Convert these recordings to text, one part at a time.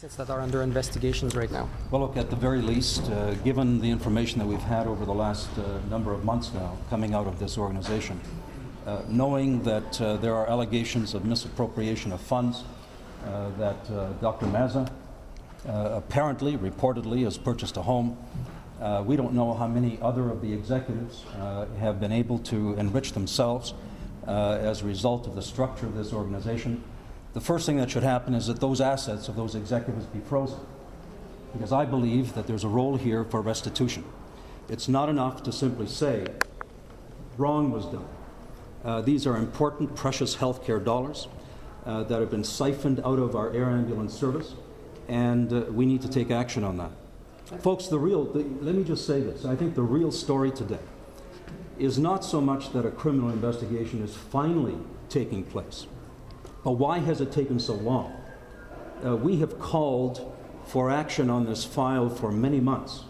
That are under investigations right now? Well, look, at the very least, given the information that we've had over the last number of months now coming out of this organization, knowing that there are allegations of misappropriation of funds, that Dr. Mazza apparently, reportedly, has purchased a home. We don't know how many other of the executives have been able to enrich themselves as a result of the structure of this organization. The first thing that should happen is that those assets of those executives be frozen, because I believe that there's a role here for restitution. It's not enough to simply say wrong was done. These are important, precious healthcare dollars that have been siphoned out of our air ambulance service, and we need to take action on that. Folks, let me just say this. I think the real story today is not so much that a criminal investigation is finally taking place, but why has it taken so long? We have called for action on this file for many months.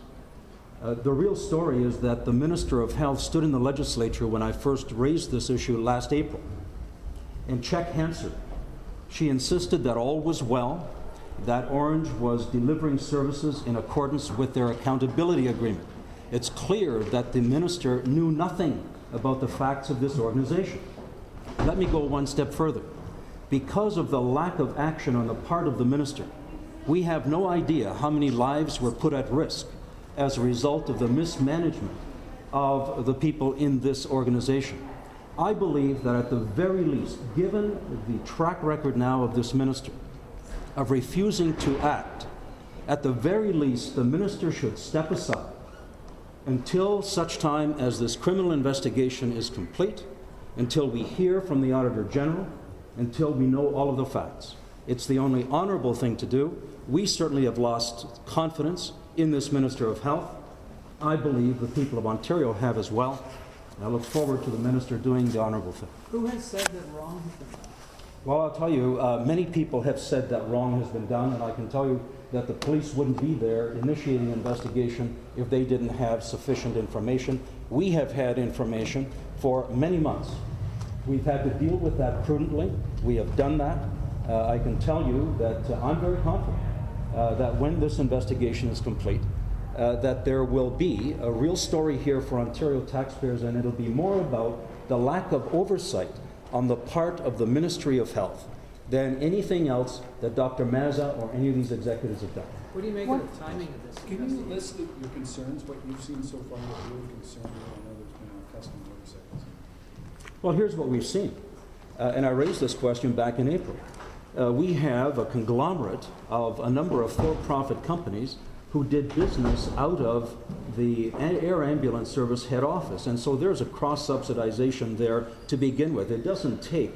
The real story is that the Minister of Health stood in the legislature when I first raised this issue last April and checked Hansard. She insisted that all was well, that Ornge was delivering services in accordance with their accountability agreement. It's clear that the minister knew nothing about the facts of this organization. Let me go one step further. Because of the lack of action on the part of the minister, we have no idea how many lives were put at risk as a result of the mismanagement of the people in this organization. I believe that at the very least, given the track record now of this minister of refusing to act, at the very least, the minister should step aside until such time as this criminal investigation is complete, until we hear from the Auditor General, until we know all of the facts. It's the only honorable thing to do. We certainly have lost confidence in this Minister of Health. I believe the people of Ontario have as well. I look forward to the Minister doing the honorable thing. Who has said that wrong has been done? Well, I'll tell you, many people have said that wrong has been done, and I can tell you that the police wouldn't be there initiating an investigation if they didn't have sufficient information. We have had information for many months. We've had to deal with that prudently. We have done that. I can tell you that I'm very confident that when this investigation is complete, that there will be a real story here for Ontario taxpayers, and it'll be more about the lack of oversight on the part of the Ministry of Health than anything else that Dr. Mazza or any of these executives have done. What do you make of the timing of this? Can you list your concerns, what you've seen so far that you're concerned with? I know there's been a custom motorcycles. Well, here's what we've seen, and I raised this question back in April. We have a conglomerate of a number of for-profit companies who did business out of the air ambulance service head office, and so there's a cross-subsidization there to begin with. It doesn't take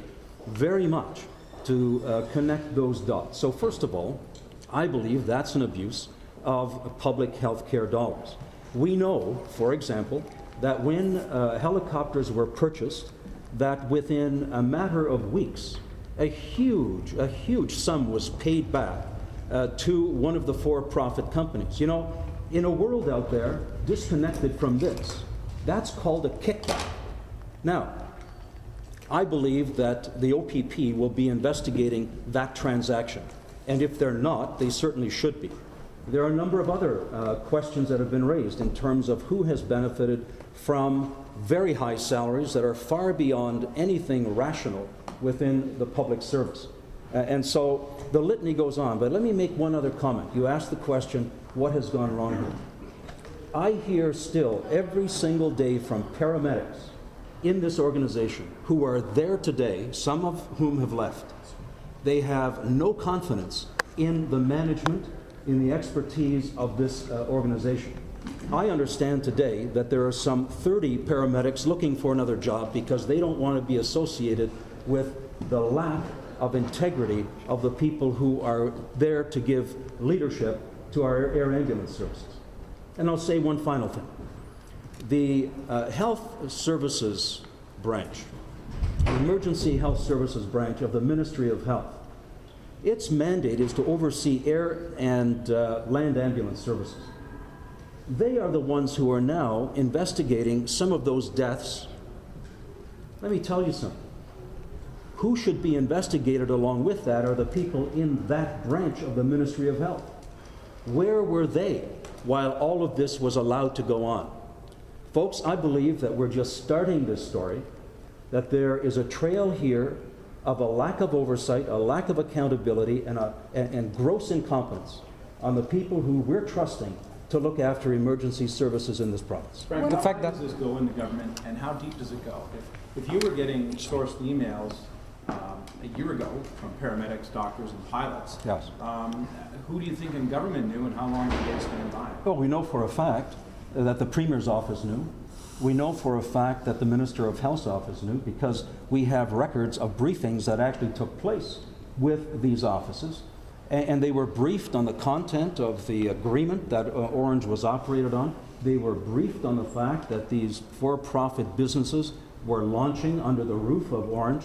very much to connect those dots. So first of all, I believe that's an abuse of public health care dollars. We know, for example, that when helicopters were purchased, that within a matter of weeks, a huge sum was paid back to one of the for-profit companies. You know, in a world out there disconnected from this, that's called a kickback. Now, I believe that the OPP will be investigating that transaction, and if they're not, they certainly should be. There are a number of other questions that have been raised in terms of who has benefited from very high salaries that are far beyond anything rational within the public service. And so the litany goes on, but let me make one other comment. You asked the question, what has gone wrong here? I hear still every single day from paramedics in this organization who are there today, some of whom have left. They have no confidence in the management, in the expertise of this organization. I understand today that there are some 30 paramedics looking for another job because they don't want to be associated with the lack of integrity of the people who are there to give leadership to our air ambulance services. And I'll say one final thing. The health services branch, the emergency health services branch of the Ministry of Health, its mandate is to oversee air and land ambulance services. They are the ones who are now investigating some of those deaths. Let me tell you something. Who should be investigated along with that are the people in that branch of the Ministry of Health. Where were they while all of this was allowed to go on? Folks, I believe that we're just starting this story, that there is a trail here of a lack of oversight, a lack of accountability, and gross incompetence on the people who we're trusting to look after emergency services in this province. Frank, The how fact far that- does this go into government, and how deep does it go? If you were getting sourced emails a year ago from paramedics, doctors, and pilots, Yes. who do you think in government knew, and how long did they stand by? Well, we know for a fact that the Premier's office knew. We know for a fact that the Minister of Health's office knew, because we have records of briefings that actually took place with these offices. And they were briefed on the content of the agreement that Ornge was operated on. They were briefed on the fact that these for-profit businesses were launching under the roof of Ornge.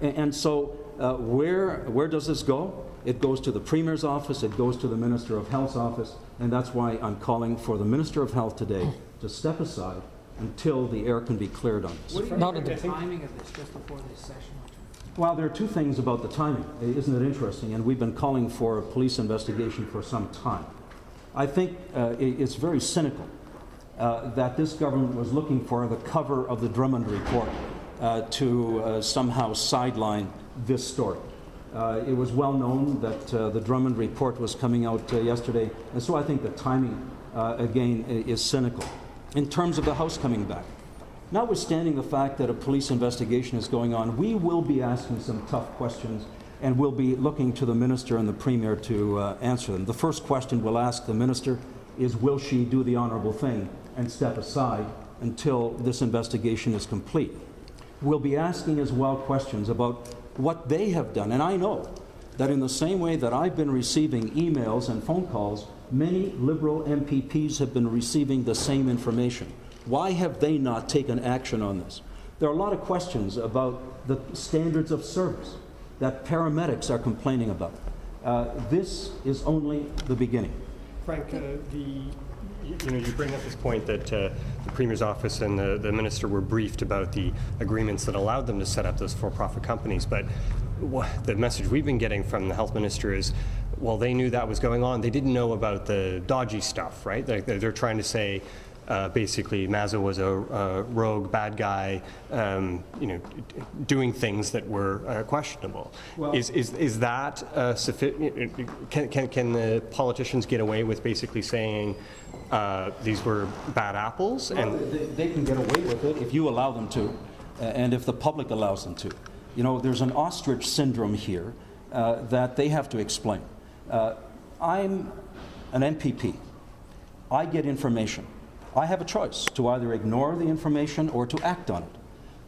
And so where does this go? It goes to the Premier's office, it goes to the Minister of Health's office, and that's why I'm calling for the Minister of Health today to step aside until the air can be cleared on this. What do you Not think of at the the- timing of this, just before this session? Well, there are two things about the timing. Isn't it interesting? And we've been calling for a police investigation for some time. I think it's very cynical that this government was looking for the cover of the Drummond report to somehow sideline this story. It was well known that the Drummond report was coming out yesterday, and so I think the timing, again, is cynical. In terms of the House coming back, notwithstanding the fact that a police investigation is going on, we will be asking some tough questions, and we'll be looking to the Minister and the Premier to answer them. The first question we'll ask the Minister is, will she do the honourable thing and step aside until this investigation is complete? We'll be asking as well questions about what they have done. And I know that in the same way that I've been receiving emails and phone calls, many Liberal MPPs have been receiving the same information. Why have they not taken action on this? There are a lot of questions about the standards of service that paramedics are complaining about. This is only the beginning. Frank, you bring up this point that the Premier's office and the Minister were briefed about the agreements that allowed them to set up those for-profit companies, but the message we've been getting from the Health Minister is, well, they knew that was going on. They didn't know about the dodgy stuff, right? They're trying to say, basically, Mazza was a rogue, bad guy, doing things that were questionable. Well, is that sufficient? Can the politicians get away with basically saying these were bad apples? Well, they can get away with it if you allow them to, and if the public allows them to. You know, there's an ostrich syndrome here that they have to explain. I'm an MPP. I get information. I have a choice to either ignore the information or to act on it.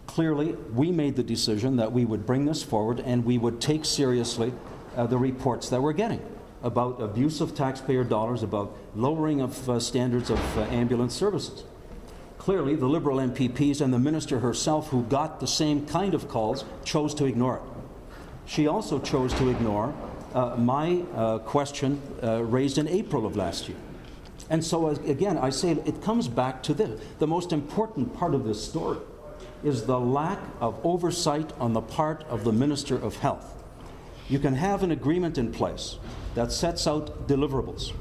Clearly, we made the decision that we would bring this forward and we would take seriously the reports that we're getting about abuse of taxpayer dollars, about lowering of standards of ambulance services. Clearly, the Liberal MPPs and the Minister herself, who got the same kind of calls, chose to ignore it. She also chose to ignore my question raised in April of last year. And so, again, I say it comes back to this. The most important part of this story is the lack of oversight on the part of the Minister of Health. You can have an agreement in place that sets out deliverables.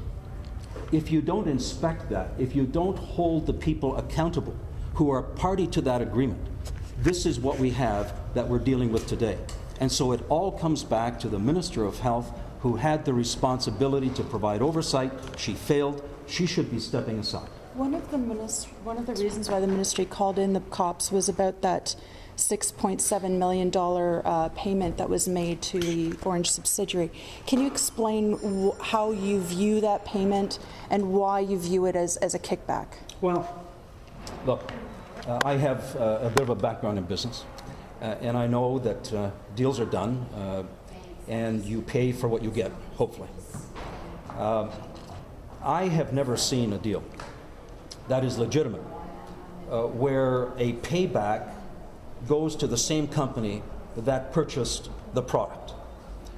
If you don't inspect that, if you don't hold the people accountable who are party to that agreement, this is what we have that we're dealing with today. And so it all comes back to the Minister of Health, who had the responsibility to provide oversight. She failed. She should be stepping aside. One of the reasons why the ministry called in the cops was about that $6.7 million payment that was made to the Ornge subsidiary. Can you explain how you view that payment and why you view it as a kickback? Well, look, I have a bit of a background in business, and I know that deals are done, and you pay for what you get, hopefully. I have never seen a deal that is legitimate where a payback goes to the same company that purchased the product.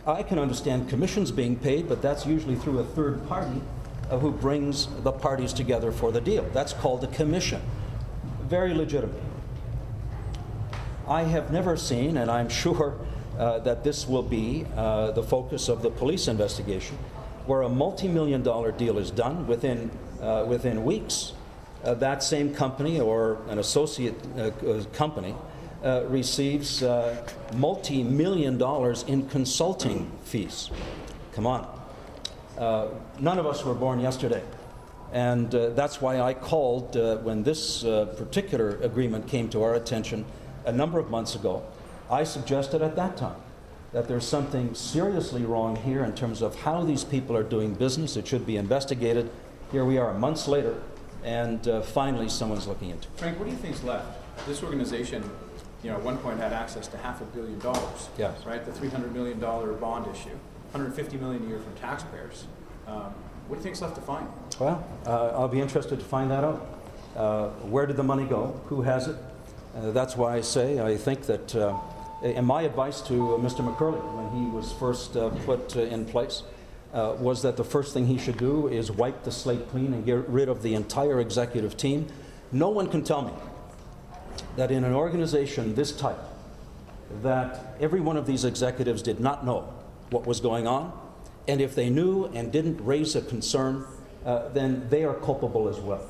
I can understand commissions being paid, but that's usually through a third party who brings the parties together for the deal. That's called a commission. Very legitimate. I have never seen, and I'm sure that this will be the focus of the police investigation, where a multi-million-dollar deal is done within weeks. That same company or an associate company receives multi-million dollars in consulting fees. Come on. None of us were born yesterday. And that's why I called when this particular agreement came to our attention a number of months ago. I suggested at that time that there's something seriously wrong here in terms of how these people are doing business. It should be investigated. Here we are months later, and finally someone's looking into it. Frank, what do you think's left? This organization, at one point had access to $500 million. Yes. Right? The $300 million bond issue, $150 million a year from taxpayers. What do you think's left to find? Well, I'll be interested to find that out. Where did the money go? Who has it? That's why I say I think that, and my advice to Mr. McCurley when he was first put in place was that the first thing he should do is wipe the slate clean and get rid of the entire executive team. No one can tell me that in an organization this type, that every one of these executives did not know what was going on, and if they knew and didn't raise a concern, then they are culpable as well.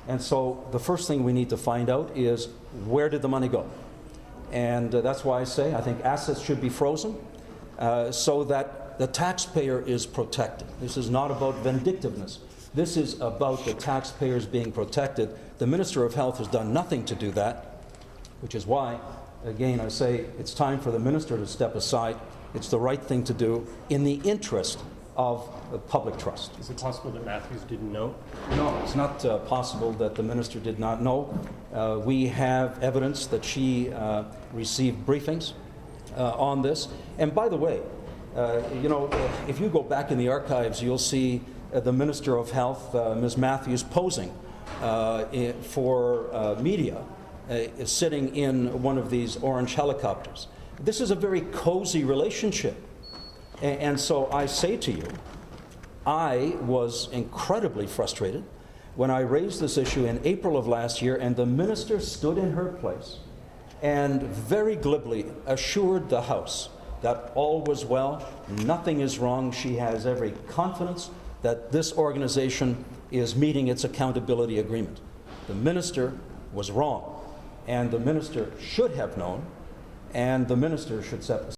And so the first thing we need to find out is, where did the money go? And that's why I say I think assets should be frozen so that the taxpayer is protected. This is not about vindictiveness. This is about the taxpayers being protected. The Minister of Health has done nothing to do that, which is why, again, I say it's time for the Minister to step aside. It's the right thing to do in the interest of public trust. Is it possible that Matthews didn't know? No, it's not possible that the Minister did not know. We have evidence that she received briefings on this. And by the way, if you go back in the archives, you'll see the Minister of Health, Ms. Matthews, posing for media, sitting in one of these orange helicopters. This is a very cozy relationship. And so I say to you, I was incredibly frustrated when I raised this issue in April of last year, and the Minister stood in her place and very glibly assured the House that all was well, nothing is wrong. She has every confidence that this organization is meeting its accountability agreement. The Minister was wrong, and the Minister should have known, and the Minister should step aside.